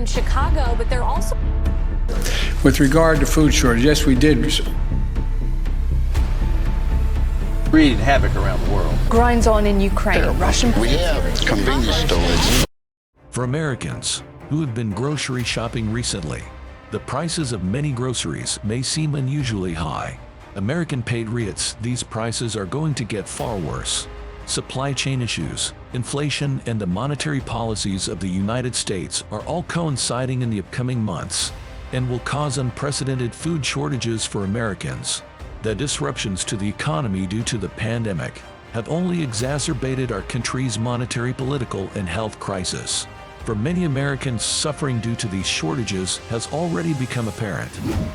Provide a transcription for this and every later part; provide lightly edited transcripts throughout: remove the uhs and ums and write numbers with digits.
in Chicago, but they're also... With regard to food shortage, yes, we did. Creating havoc around the world. Grinds on in Ukraine. Russian... We have convenience stores. For Americans who have been grocery shopping recently, the prices of many groceries may seem unusually high. American patriots, these prices are going to get far worse. Supply chain issues, inflation, and the monetary policies of the United States are all coinciding in the upcoming months and will cause unprecedented food shortages for Americans. The disruptions to the economy due to the pandemic have only exacerbated our country's monetary, political, and health crisis. For many Americans, suffering due to these shortages has already become apparent.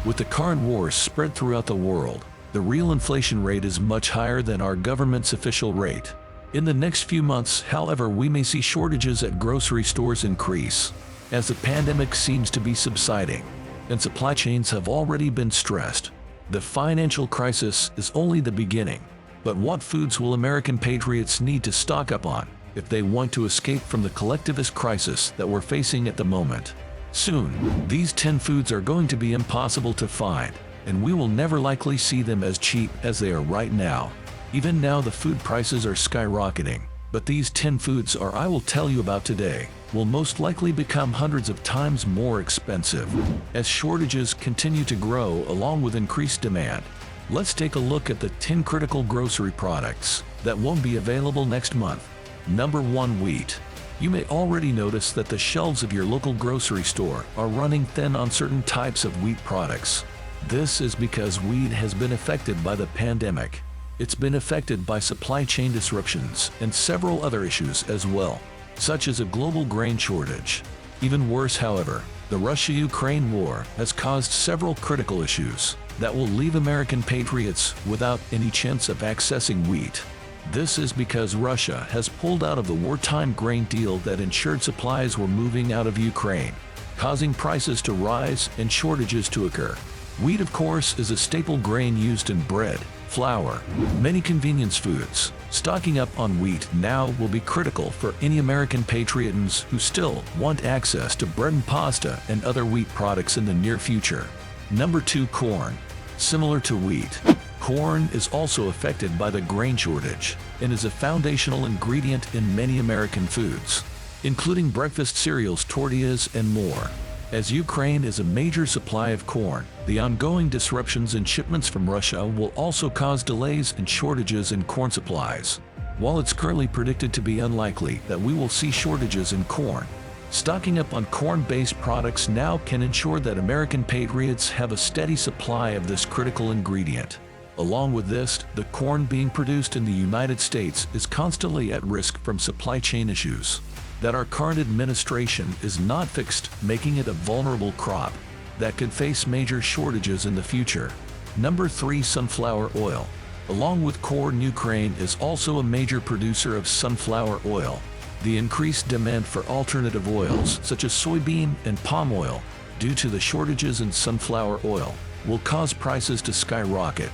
With the current war spread throughout the world, the real inflation rate is much higher than our government's official rate. In the next few months, however, we may see shortages at grocery stores increase, as the pandemic seems to be subsiding, and supply chains have already been stressed. The financial crisis is only the beginning. But what foods will American patriots need to stock up on if they want to escape from the collectivist crisis that we're facing at the moment? Soon, these 10 foods are going to be impossible to find, and we will never likely see them as cheap as they are right now. Even now, the food prices are skyrocketing, but these 10 foods I will tell you about today will most likely become hundreds of times more expensive as shortages continue to grow along with increased demand. Let's take a look at the 10 critical grocery products that won't be available next month. Number 1. Wheat. You may already notice that the shelves of your local grocery store are running thin on certain types of wheat products. This is because wheat has been affected by the pandemic. It's been affected by supply chain disruptions and several other issues as well, such as a global grain shortage. Even worse, however, the Russia-Ukraine war has caused several critical issues that will leave American patriots without any chance of accessing wheat. This is because Russia has pulled out of the wartime grain deal that ensured supplies were moving out of Ukraine, causing prices to rise and shortages to occur. Wheat, of course, is a staple grain used in bread, flour, many convenience foods. Stocking up on wheat now will be critical for any American patriots who still want access to bread and pasta and other wheat products in the near future. Number 2. Corn. Similar to wheat, corn is also affected by the grain shortage and is a foundational ingredient in many American foods, including breakfast cereals, tortillas, and more. As Ukraine is a major supply of corn, the ongoing disruptions in shipments from Russia will also cause delays and shortages in corn supplies. While it's currently predicted to be unlikely that we will see shortages in corn, stocking up on corn-based products now can ensure that American patriots have a steady supply of this critical ingredient. Along with this, the corn being produced in the United States is constantly at risk from supply chain issues that our current administration is not fixed, making it a vulnerable crop that could face major shortages in the future. Number 3. Sunflower oil. Along with corn, Ukraine is also a major producer of sunflower oil. The increased demand for alternative oils such as soybean and palm oil due to the shortages in sunflower oil will cause prices to skyrocket.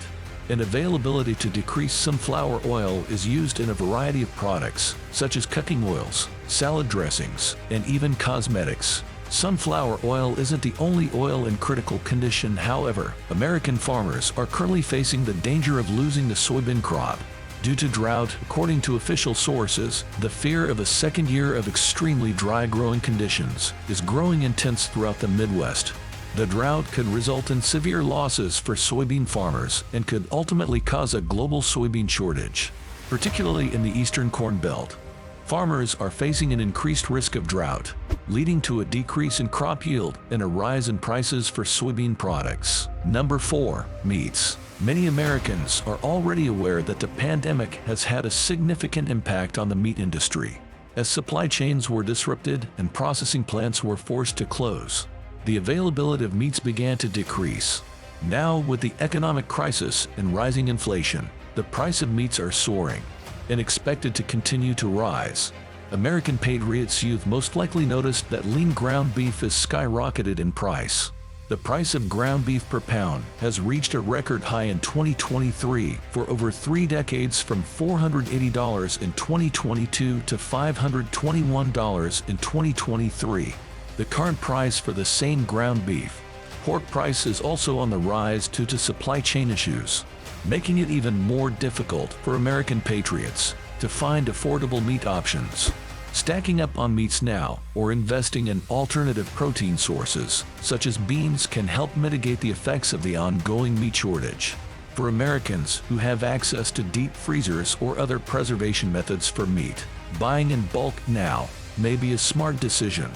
And availability to decrease. Sunflower oil is used in a variety of products such as cooking oils, salad dressings, and even cosmetics. Sunflower oil isn't the only oil in critical condition, however. American farmers are currently facing the danger of losing the soybean crop due to drought. According to official sources, the fear of a second year of extremely dry growing conditions is growing intense throughout the Midwest. The drought could result in severe losses for soybean farmers and could ultimately cause a global soybean shortage, particularly in the eastern corn belt. Farmers are facing an increased risk of drought, leading to a decrease in crop yield and a rise in prices for soybean products. Number 4. Meats. Many Americans are already aware that the pandemic has had a significant impact on the meat industry, as supply chains were disrupted and processing plants were forced to close. The availability of meats began to decrease. Now, with the economic crisis and rising inflation, the price of meats are soaring and expected to continue to rise. American patriots you've most likely noticed that lean ground beef has skyrocketed in price. The price of ground beef per pound has reached a record high in 2023 for over 3 decades, from $480 in 2022 to $521 in 2023. the current price for the same ground beef. Pork price is also on the rise due to supply chain issues, making it even more difficult for American patriots to find affordable meat options. Stacking up on meats now or investing in alternative protein sources, such as beans, can help mitigate the effects of the ongoing meat shortage. For Americans who have access to deep freezers or other preservation methods for meat, buying in bulk now may be a smart decision.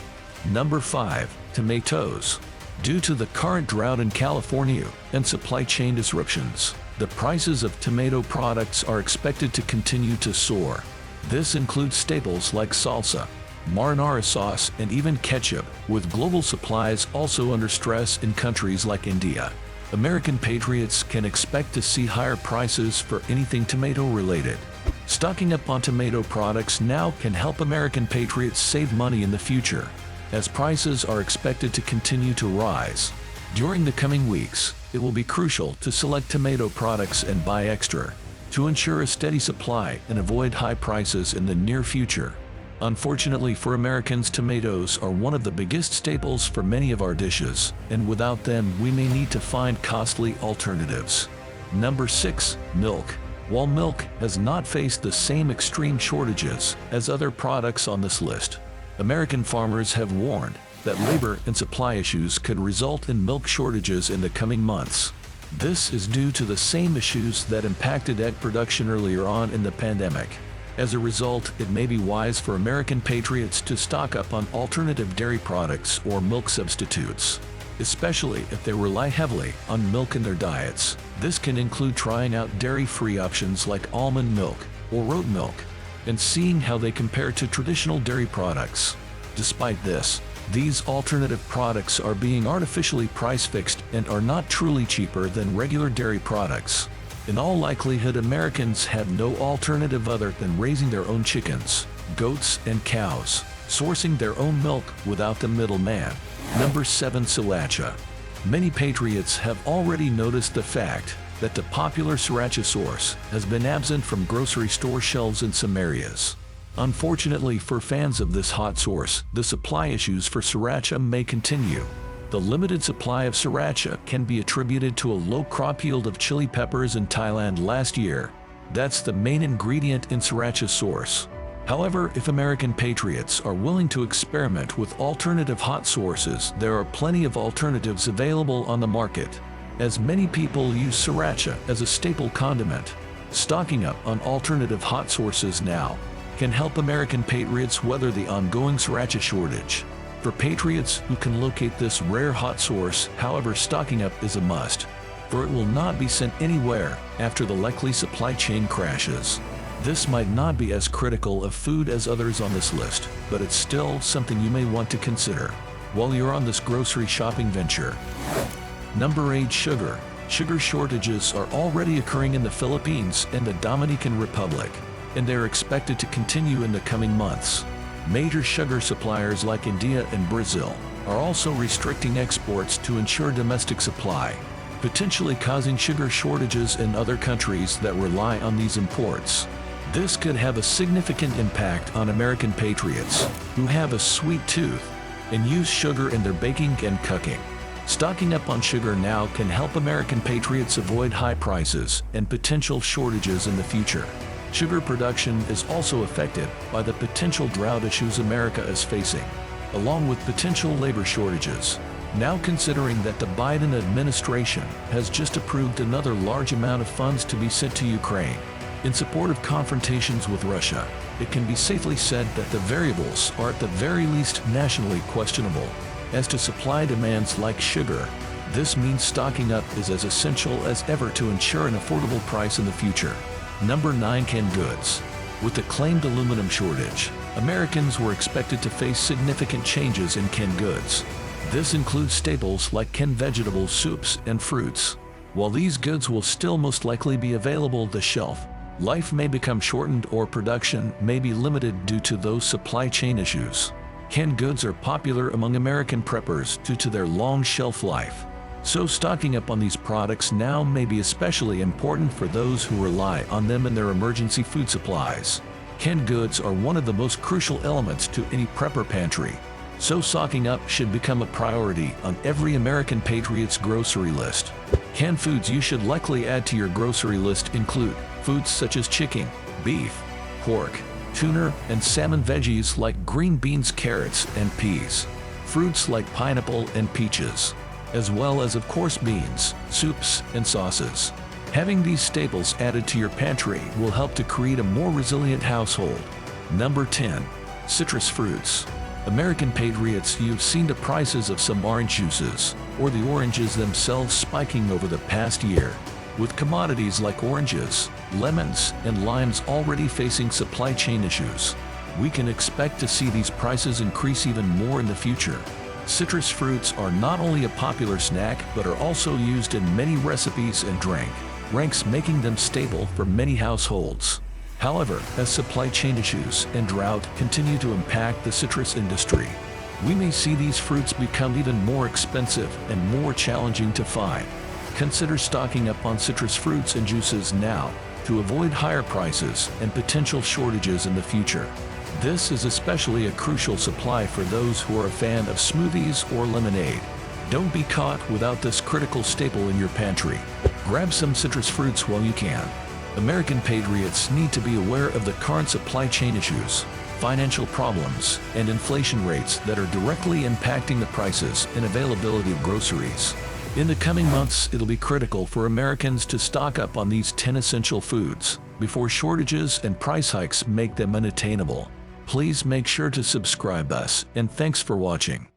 Number 5. Tomatoes. Due to the current drought in California and supply chain disruptions, the prices of tomato products are expected to continue to soar. This includes staples like salsa, marinara sauce, and even ketchup, with global supplies also under stress in countries like India. American patriots can expect to see higher prices for anything tomato-related. Stocking up on tomato products now can help American patriots save money in the future, as prices are expected to continue to rise. During the coming weeks, it will be crucial to select tomato products and buy extra to ensure a steady supply and avoid high prices in the near future. Unfortunately for Americans, tomatoes are one of the biggest staples for many of our dishes, and without them we may need to find costly alternatives. Number 6. Milk. While milk has not faced the same extreme shortages as other products on this list, American farmers have warned that labor and supply issues could result in milk shortages in the coming months. This is due to the same issues that impacted egg production earlier on in the pandemic. As a result, it may be wise for American patriots to stock up on alternative dairy products or milk substitutes, especially if they rely heavily on milk in their diets. This can include trying out dairy-free options like almond milk or oat milk and seeing how they compare to traditional dairy products. Despite this, these alternative products are being artificially price-fixed and are not truly cheaper than regular dairy products. In all likelihood, Americans have no alternative other than raising their own chickens, goats, and cows, sourcing their own milk without the middleman. Number 7. Sriracha. Many patriots have already noticed the fact that the popular Sriracha sauce has been absent from grocery store shelves in some areas. Unfortunately for fans of this hot sauce, the supply issues for Sriracha may continue. The limited supply of Sriracha can be attributed to a low crop yield of chili peppers in Thailand last year. That's the main ingredient in Sriracha sauce. However, if American patriots are willing to experiment with alternative hot sauces, there are plenty of alternatives available on the market, as many people use Sriracha as a staple condiment. Stocking up on alternative hot sauces now can help American patriots weather the ongoing Sriracha shortage. For patriots who can locate this rare hot sauce, however, stocking up is a must, for it will not be sent anywhere after the likely supply chain crashes. This might not be as critical of food as others on this list, but it's still something you may want to consider while you're on this grocery shopping venture. Number 8. Sugar. Sugar shortages are already occurring in the Philippines and the Dominican Republic, and they're expected to continue in the coming months. Major sugar suppliers like India and Brazil are also restricting exports to ensure domestic supply, potentially causing sugar shortages in other countries that rely on these imports. This could have a significant impact on American patriots who have a sweet tooth and use sugar in their baking and cooking. Stocking up on sugar now can help American patriots avoid high prices and potential shortages in the future. Sugar production is also affected by the potential drought issues America is facing, along with potential labor shortages. Now, considering that the Biden administration has just approved another large amount of funds to be sent to Ukraine in support of confrontations with Russia, it can be safely said that the variables are at the very least nationally questionable. As to supply demands like sugar, this means stocking up is as essential as ever to ensure an affordable price in the future. Number 9. Canned goods. With the claimed aluminum shortage, Americans were expected to face significant changes in canned goods. This includes staples like canned vegetables, soups, and fruits. While these goods will still most likely be available on the shelf, life may become shortened or production may be limited due to those supply chain issues. Canned goods are popular among American preppers due to their long shelf life, so stocking up on these products now may be especially important for those who rely on them in their emergency food supplies. Canned goods are one of the most crucial elements to any prepper pantry, So stocking up should become a priority on every American patriot's grocery list. Canned foods you should likely add to your grocery list include foods such as chicken, beef, pork, tuna, and salmon, veggies like green beans, carrots, and peas, fruits like pineapple and peaches, as well as, of course, beans, soups, and sauces. Having these staples added to your pantry will help to create a more resilient household. Number 10. Citrus fruits. American patriots, you've seen the prices of some orange juices, or the oranges themselves, spiking over the past year. With commodities like oranges, lemons, and limes already facing supply chain issues, we can expect to see these prices increase even more in the future. Citrus fruits are not only a popular snack but are also used in many recipes and drinks, making them staple for many households. However, as supply chain issues and drought continue to impact the citrus industry, we may see these fruits become even more expensive and more challenging to find. Consider stocking up on citrus fruits and juices now to avoid higher prices and potential shortages in the future. This is especially a crucial supply for those who are a fan of smoothies or lemonade. Don't be caught without this critical staple in your pantry. Grab some citrus fruits while you can. American patriots need to be aware of the current supply chain issues, financial problems, and inflation rates that are directly impacting the prices and availability of groceries. In the coming months, it'll be critical for Americans to stock up on these 10 essential foods before shortages and price hikes make them unattainable. Please make sure to subscribe us, and thanks for watching.